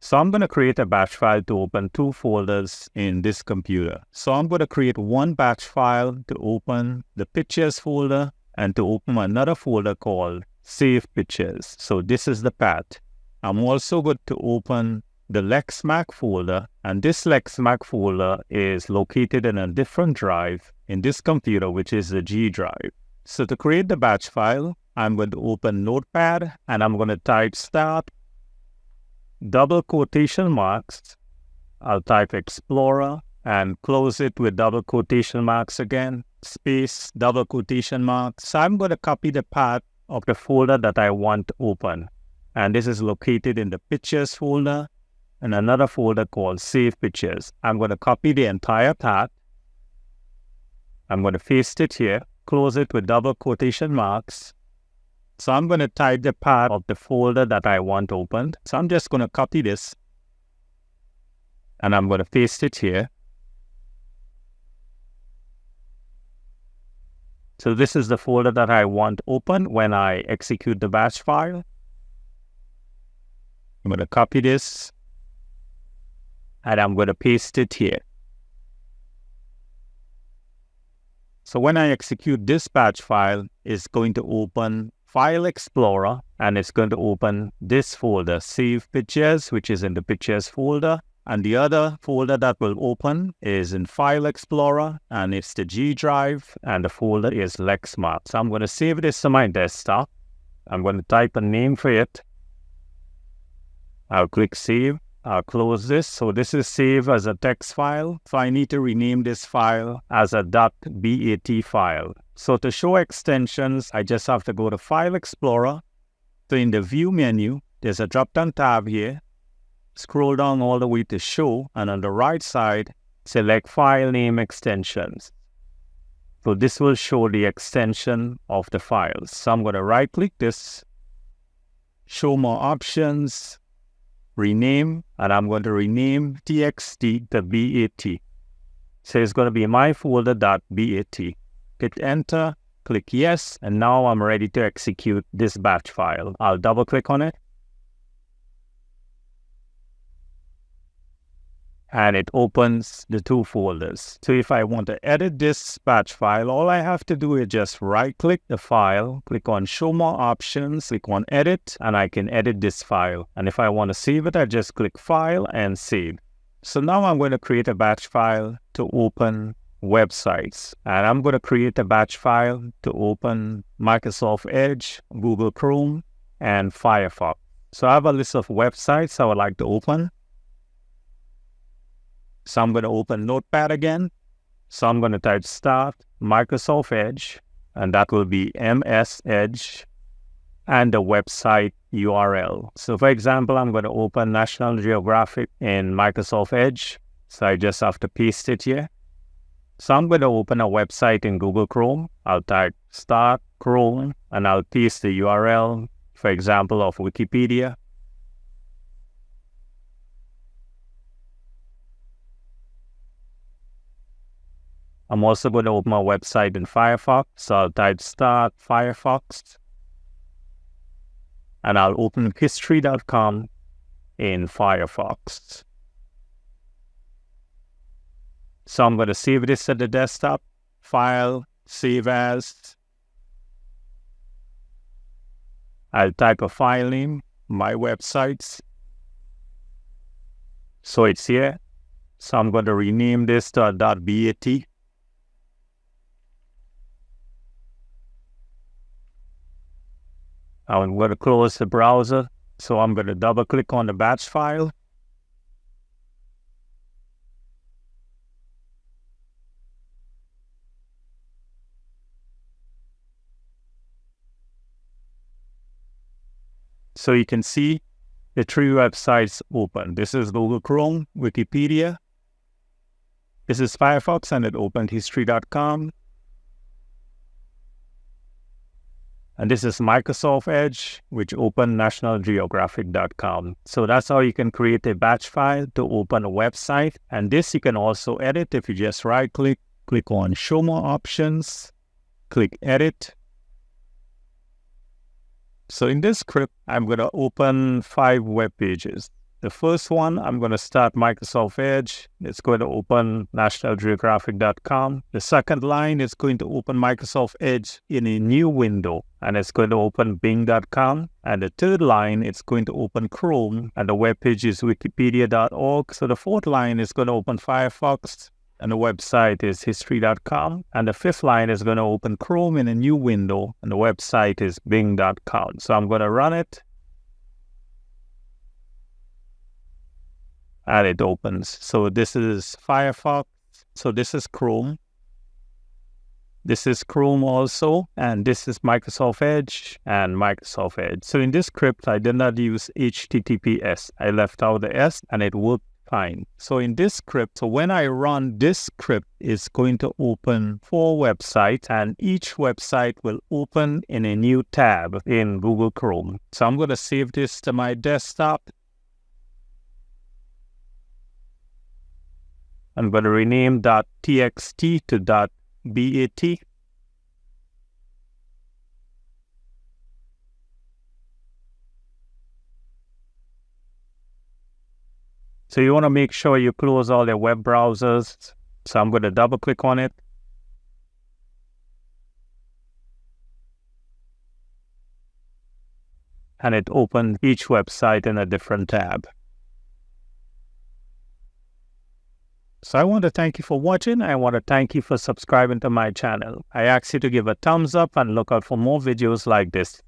So I'm going to create a batch file to open two folders in this computer. So I'm going to create one batch file to open the pictures folder and to open another folder called Save Pictures. So this is the path. I'm also going to open the LexMac folder, and this LexMac folder is located in a different drive in this computer, which is the G drive. So to create the batch file, I'm going to open Notepad and I'm going to type start, double quotation marks. I'll type Explorer and close it with double quotation marks again, space, double quotation marks. So I'm going to copy the path of the folder that I want to open. And this is located in the Pictures folder and another folder called Save Pictures. I'm going to copy the entire path. I'm going to paste it here, close it with double quotation marks. So I'm going to type the path of the folder that I want opened. So I'm just going to copy this and I'm going to paste it here. So this is the folder that I want open when I execute the batch file. I'm going to copy this and I'm going to paste it here. So when I execute this batch file, it's going to open File Explorer and it's going to open this folder, Save Pictures, which is in the Pictures folder. And the other folder that will open is in File Explorer and it's the G drive and the folder is LexMac. So I'm going to save this to my desktop. I'm going to type a name for it. I'll click Save. I'll close this. So this is saved as a text file. So I need to rename this file as a .bat file. So to show extensions, I just have to go to File Explorer. So in the View menu, there's a drop-down tab here. Scroll down all the way to Show, and on the right side, select File Name Extensions. So this will show the extension of the files. So I'm going to right-click this, Show More Options, Rename, and I'm going to rename txt to bat. So it's going to be my folder .bat. Hit Enter, click Yes, and now I'm ready to execute this batch file. I'll double-click on it. And it opens the two folders. So if I want to edit this batch file, all I have to do is just right-click the file, click on Show More Options, click on Edit, and I can edit this file. And if I want to save it, I just click File and Save. So now I'm going to create a batch file to open websites. And I'm going to create a batch file to open Microsoft Edge, Google Chrome, and Firefox. So I have a list of websites I would like to open. So I'm going to open Notepad again. So I'm going to type Start Microsoft Edge, and that will be MS Edge, and the website URL. So for example, I'm going to open National Geographic in Microsoft Edge. So I just have to paste it here. So I'm going to open a website in Google Chrome. I'll type Start Chrome, and I'll paste the URL, for example, of Wikipedia. I'm also going to open my website in Firefox. So I'll type Start Firefox. And I'll open history.com in Firefox. So I'm going to save this at the desktop. File, Save As. I'll type a file name, My Websites. So it's here. So I'm going to rename this to a .bat. I'm going to close the browser. So I'm going to double click on the batch file. So you can see the three websites open. This is Google Chrome, Wikipedia. This is Firefox, and it opened history.com. And this is Microsoft Edge, which opened nationalgeographic.com. So that's how you can create a batch file to open a website. And this you can also edit if you just right-click, click on Show More Options, click Edit. So in this script, I'm going to open 5 web pages. The first one, I'm going to start Microsoft Edge. It's going to open nationalgeographic.com. The second line is going to open Microsoft Edge in a new window, and it's going to open bing.com. And the third line, it's going to open Chrome, and the web page is wikipedia.org. So the fourth line is going to open Firefox, and the website is history.com. And the fifth line is going to open Chrome in a new window, and the website is bing.com. So I'm going to run it. And it opens. So this is Firefox. So this is Chrome. This is Chrome also. And this is Microsoft Edge and Microsoft Edge. So in this script, I did not use HTTPS. I left out the S and it worked fine. So in this script, so when I run this script, it's going to open 4 websites, and each website will open in a new tab in Google Chrome. So I'm going to save this to my desktop. I'm going to rename .txt to .bat. So you want to make sure you close all your web browsers. So I'm going to double click on it. And it opens each website in a different tab. So I want to thank you for watching. I want to thank you for subscribing to my channel. I ask you to give a thumbs up and look out for more videos like this.